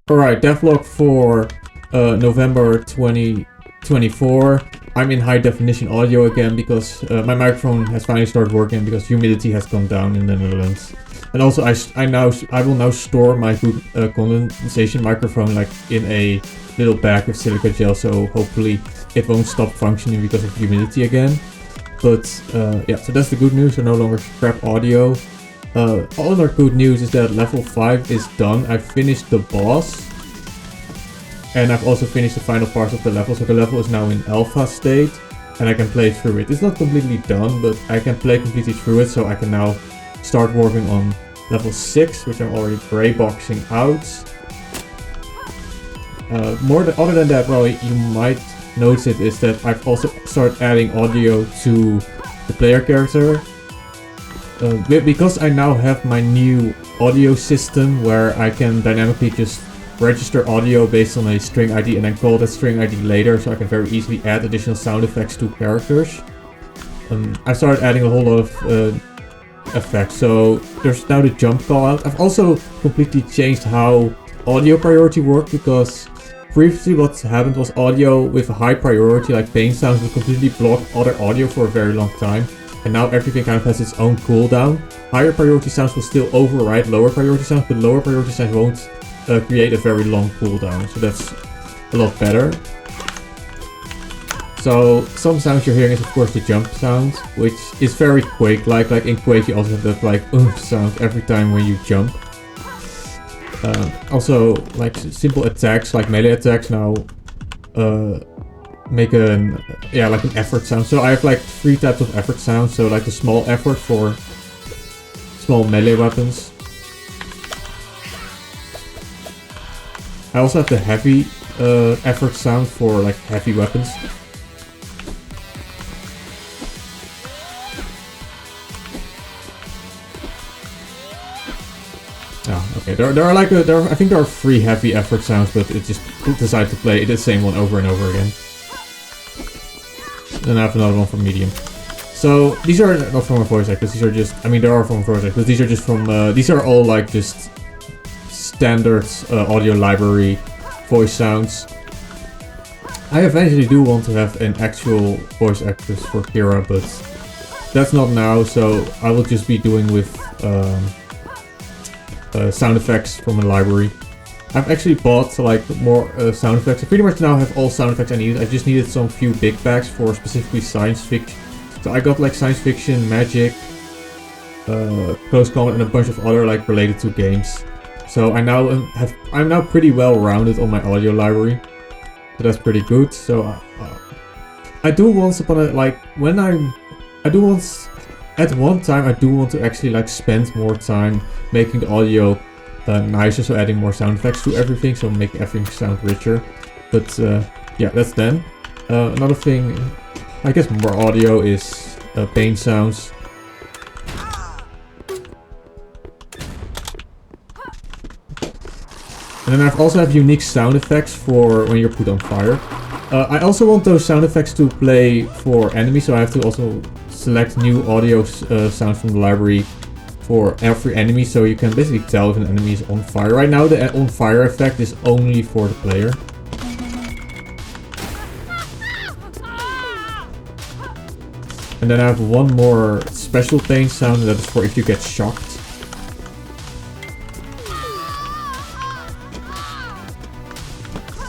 Alright, Devlog for November 2024. I'm in high definition audio again because my microphone has finally started working because humidity has gone down in the Netherlands. And also I will now store my good condensation microphone like in a little bag with silica gel, so hopefully it won't stop functioning because of humidity again. But yeah, so that's the good news, so no longer scrap audio. Other good news is that level 5 is done. I've finished the boss. And I've also finished the final parts of the level. So the level is now in alpha state. And I can play through it. It's not completely done, but I can play completely through it. So I can now start working on level 6, which I'm already gray boxing out. Other than that, well, you might notice it, is that I've also started adding audio to the player character. Because I now have my new audio system where I can dynamically just register audio based on a string ID and then call that string ID later, so I can very easily add additional sound effects to characters. I started adding a whole lot of effects, so there's now the jump call out. I've also completely changed how audio priority worked, because previously what happened was audio with a high priority, like pain sounds, would completely block other audio for a very long time. And now everything kind of has its own cooldown. Higher priority sounds will still override lower priority sounds, but lower priority sounds won't create a very long cooldown. So that's a lot better. So some sounds you're hearing is of course the jump sound, which is very Quake-like. Like in Quake you also have that like sound every time when you jump. Also like simple attacks, like melee attacks now make an effort sound. So I have like 3 types of effort sounds. So like the small effort for small melee weapons. I also have the heavy effort sound for like heavy weapons. Oh, okay. I think there are 3 heavy effort sounds, but it just decided to play the same one over and over again. Then I have another one from medium. So these are not from a voice actors. These are just, I mean, there are from voice actors. These are just from. These are all like just standard audio library voice sounds. I eventually do want to have an actual voice actress for Kira, but that's not now. So I will just be doing with sound effects from a library. I've actually bought like more sound effects. I pretty much now have all sound effects I needed. I just needed some few big bags for specifically science fiction. So I got like science fiction, magic, close combat, and a bunch of other like related to games. So I'm now pretty well rounded on my audio library. So that's pretty good. So I do once upon a at one time I do want to actually like spend more time making the audio nicer, so adding more sound effects to everything, so make everything sound richer. But yeah, that's then. Another thing, I guess more audio, is pain sounds. And then I also have unique sound effects for when you're put on fire. I also want those sound effects to play for enemies, so I have to also select new audio sounds from the library for every enemy, so you can basically tell if an enemy is on fire. Right now the on fire effect is only for the player. And then I have one more special pain sound that is for if you get shocked.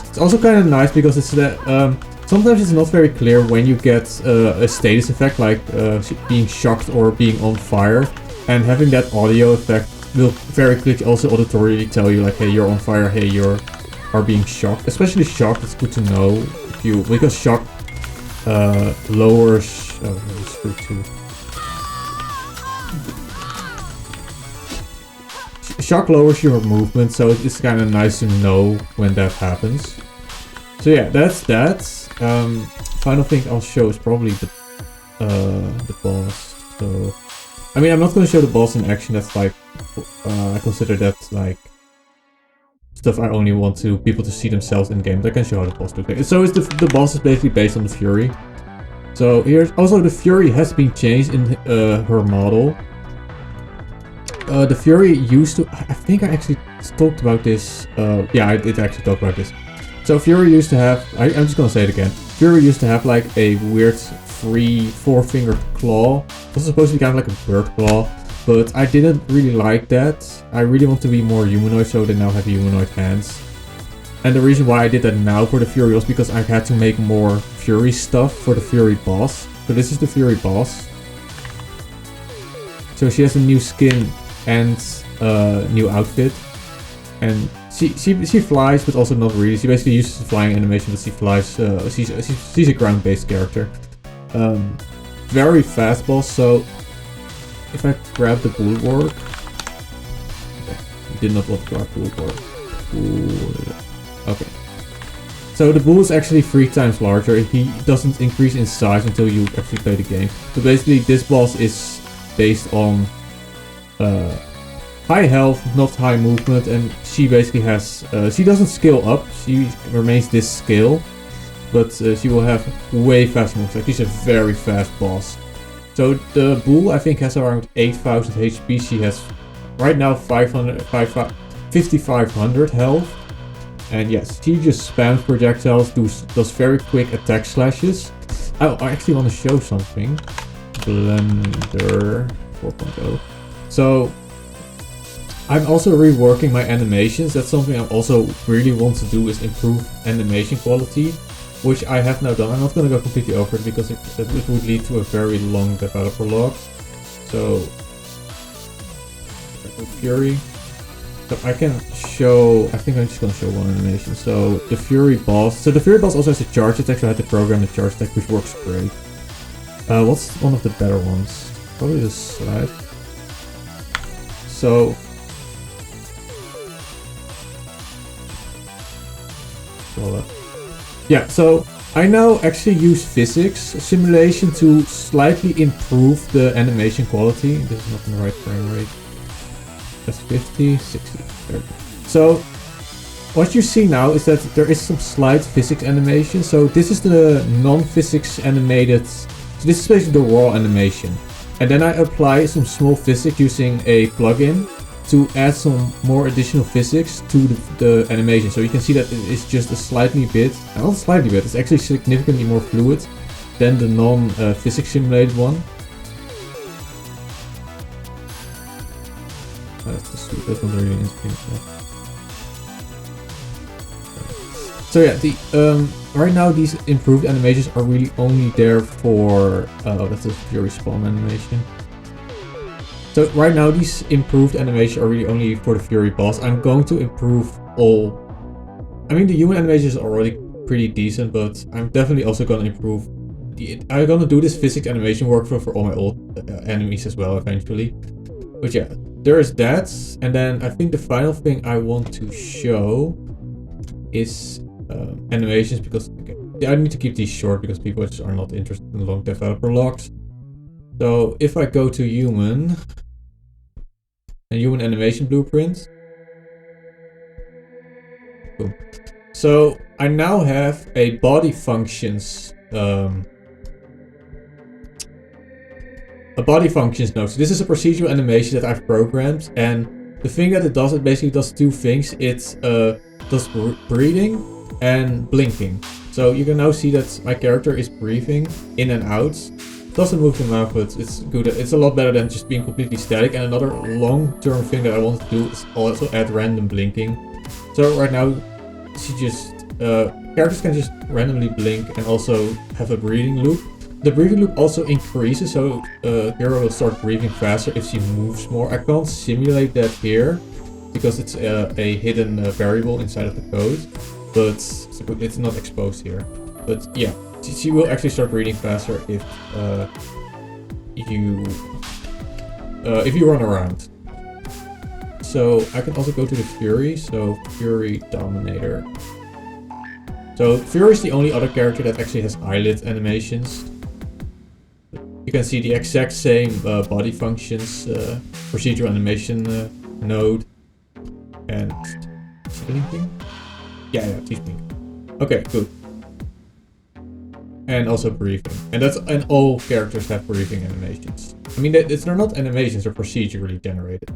It's also kind of nice because it's that sometimes it's not very clear when you get a status effect, like being shocked or being on fire. And having that audio effect will very quickly also auditorily tell you like, hey, you're on fire, hey, you are being shocked. Especially shocked, it's good to know because shock lowers. Oh, that's screw too. Shock lowers your movement, so it's kind of nice to know when that happens. So yeah, that's that. Final thing I'll show is probably the boss. So. I mean, I'm not going to show the boss in action. That's like, I consider that like stuff I only want people to see themselves in game. But I can show how the boss looks. So the boss is basically based on the Fury. So here's also the Fury has been changed in her model. the Fury used to... I think I actually talked about this. Yeah, I did actually talk about this. So Fury used to have... I'm just gonna say it again. Fury used to have like a weird four-fingered claw. It was supposed to be kind of like a bird claw. But I didn't really like that. I really want to be more humanoid, so they now have humanoid hands. And the reason why I did that now for the Fury was because I had to make more Fury stuff for the Fury boss. So this is the Fury boss. So she has a new skin and new outfit. And she flies, but also not really. She basically uses the flying animation, but she flies. She's a ground-based character. Very fast boss, so if I grab the bulwark... Okay, I did not want to grab bulwark. Okay. So the bull is actually 3 times larger. He doesn't increase in size until you actually play the game. So basically this boss is based on high health, not high movement, and she basically has... she doesn't scale up, she remains this scale, but she will have way faster moves. Like, she's a very fast boss. So the bull I think has around 8,000 HP. She has right now 5,500 health. And yes, she just spams projectiles, does very quick attack slashes. Oh, I actually want to show something. Blender 4.0. So I'm also reworking my animations. That's something I also really want to do, is improve animation quality, which I have now done. I'm not going to go completely over it because it would lead to a very long developer log. So Fury. So I can show, I think I'm just going to show one animation. So the Fury boss. So the Fury boss also has a charge attack, so I had to program the charge attack, which works great. What's one of the better ones? Probably the slide. So yeah, so I now actually use physics simulation to slightly improve the animation quality. This is not in the right frame rate. That's 50, 60, 30. So what you see now is that there is some slight physics animation. So this is the non-physics animated. So this is basically the raw animation. And then I apply some small physics using a plugin to add some more additional physics to the animation. So you can see that it is just a slightly bit, not slightly bit, it's actually significantly more fluid than the non-physics simulated one. That's not really interesting. So yeah, right now these improved animations are really only there for, that's a Fury spawn animation. So right now these improved animations are really only for the Fury boss. I'm going to improve all... I mean, the human animations are already pretty decent, but I'm definitely also going to improve... I'm going to do this physics animation workflow for all my old enemies as well eventually. But yeah, there is that. And then I think the final thing I want to show is animations, because I need to keep these short because people just are not interested in long developer logs. So if I go to human... and human animation blueprint. Boom. So I now have a body functions node. So this is a procedural animation that I've programmed, and the thing that it basically does 2 things. It does breathing and blinking. So you can now see that my character is breathing in and out. Doesn't move the mouth, but it's good. It's a lot better than just being completely static. And another long-term thing that I want to do is also add random blinking. So right now, characters can just randomly blink and also have a breathing loop. The breathing loop also increases, so hero will start breathing faster if she moves more. I can't simulate that here because it's a hidden variable inside of the code, but it's not exposed here. But yeah. She will actually start breathing faster if you run around. So I can also go to the Fury. So Fury Dominator. So Fury is the only other character that actually has eyelid animations. You can see the exact same body functions, procedural animation node, and blinking. Yeah, she's blinking. Okay, good. And also breathing. And all characters have breathing animations. I mean, they're not animations, they're procedurally generated.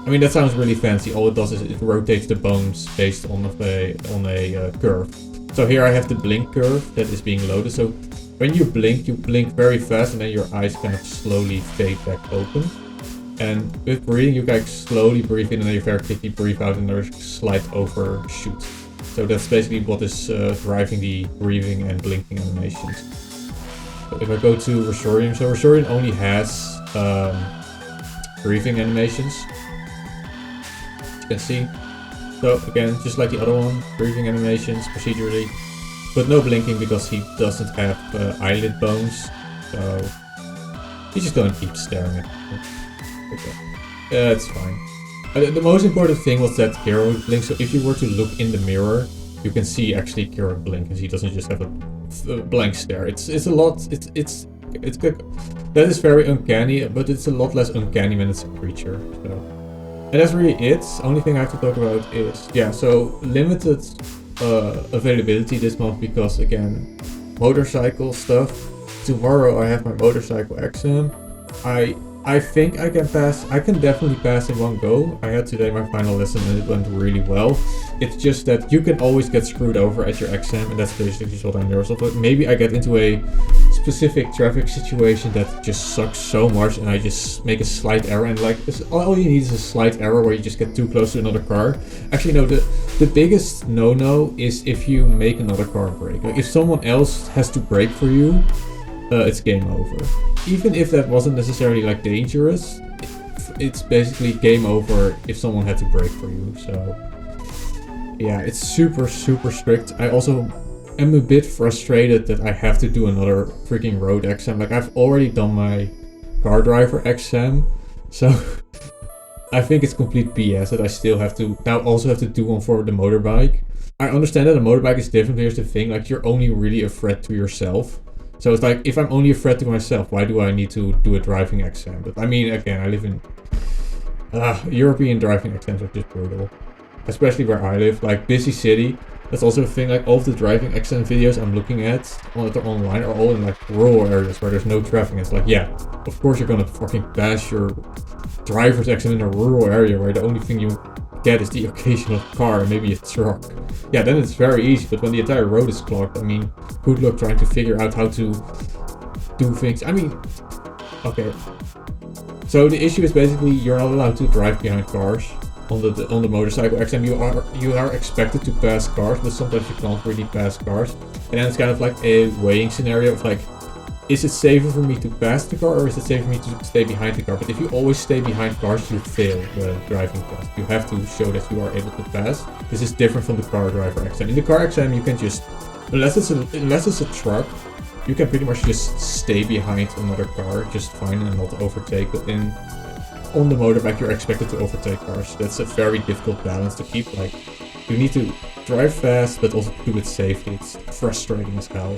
I mean, that sounds really fancy. All it does is it rotates the bones based on a curve. So here I have the blink curve that is being loaded. So when you blink very fast, and then your eyes kind of slowly fade back open. And with breathing, you like slowly breathe in, and then you very quickly breathe out, and there's a slight overshoot. So that's basically what is driving the breathing and blinking animations. So if I go to Resorium, so Resorium only has breathing animations. You can see. So again, just like the other one, breathing animations procedurally, but no blinking because he doesn't have eyelid bones. So he's just gonna keep staring at me. Okay. It's fine. The most important thing was that Hero blink. So if you were to look in the mirror, you can see actually Hero blink, and he doesn't just have a blank stare. It's a lot. It's good. That is very uncanny, but it's a lot less uncanny when it's a creature. So. And that's really it. Only thing I have to talk about is, yeah, so limited availability this month because, again, motorcycle stuff. Tomorrow I have my motorcycle exam. I think I can pass. I can definitely pass in one go. I had today my final lesson and it went really well. It's just that you can always get screwed over at your exam, and that's basically what I'm nervous of. Maybe I get into a specific traffic situation that just sucks so much, and I just make a slight error, and like all you need is a slight error where you just get too close to another car. Actually, no. The biggest no-no is if you make another car brake. Like if someone else has to brake for you, it's game over. Even if that wasn't necessarily like dangerous, it's basically game over if someone had to brake for you. So yeah, it's super strict. I also am a bit frustrated that I have to do another freaking road exam. Like I've already done my car driver exam, so I think it's complete BS that I still have to now also have to do one for the motorbike. I understand that a motorbike is different. Here's the thing, like you're only really a threat to yourself. So it's like, if I'm only a threat to myself, why do I need to do a driving exam? But I mean, again, I live in European driving exams are just brutal. Especially where I live, like busy city. That's also a thing, like all of the driving exam videos I'm looking at online are all in like rural areas where there's no traffic. It's like, yeah, of course you're gonna fucking pass your driver's exam in a rural area where the only thing you get is the occasional car and maybe a truck. Yeah, then it's very easy, but when the entire road is clogged, I mean, good luck trying to figure out how to do things. I mean, okay. So the issue is basically you're not allowed to drive behind cars on the motorcycle exam. You are expected to pass cars, but sometimes you can't really pass cars. And then it's kind of like a weighing scenario of like, is it safer for me to pass the car or is it safer for me to stay behind the car? But if you always stay behind cars, you fail the driving test. You have to show that you are able to pass. This is different from the car driver exam. In the car exam, you can just, unless it's a truck, you can pretty much just stay behind another car just fine and not overtake. But on the motorbike, you're expected to overtake cars. That's a very difficult balance to keep. Like, you need to drive fast, but also do it safely. It's frustrating as hell.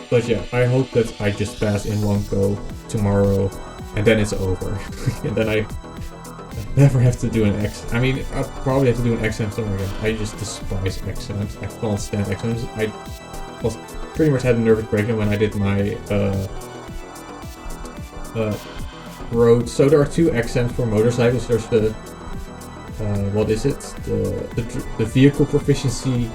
But yeah, I hope that I just pass in one go tomorrow, and then it's over. And then I never have to do an exam. I mean, I'll probably have to do an exam somewhere again. I just despise exams. I can't stand exams. I was pretty much had a nervous breakdown when I did my road. So there are two exams for motorcycles. There's the what is it? The vehicle proficiency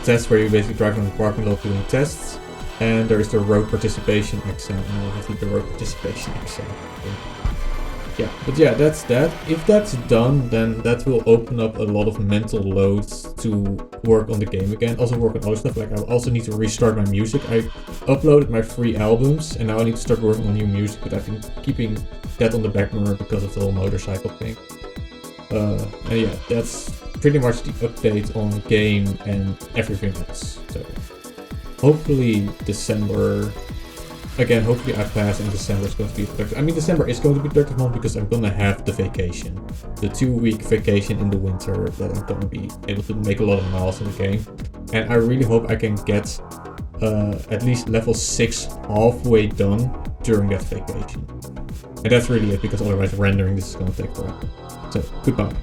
test where you basically drive on the parking lot doing tests. And there is the road participation exam, and I'll have the road participation exam. Yeah, but yeah, that's that. If that's done, then that will open up a lot of mental loads to work on the game again. Also work on other stuff, like I also need to restart my music. I uploaded my 3 albums, and now I need to start working on new music, but I've been keeping that on the back burner because of the whole motorcycle thing. And yeah, that's pretty much the update on game and everything else. So hopefully December, again, hopefully I pass and December is going to be productive. I mean, December is going to be productive month because I'm going to have the vacation. The 2-week vacation in the winter that I'm going to be able to make a lot of miles in the game. And I really hope I can get at least level 6 halfway done during that vacation. And that's really it, because otherwise rendering this is going to take forever. So, goodbye.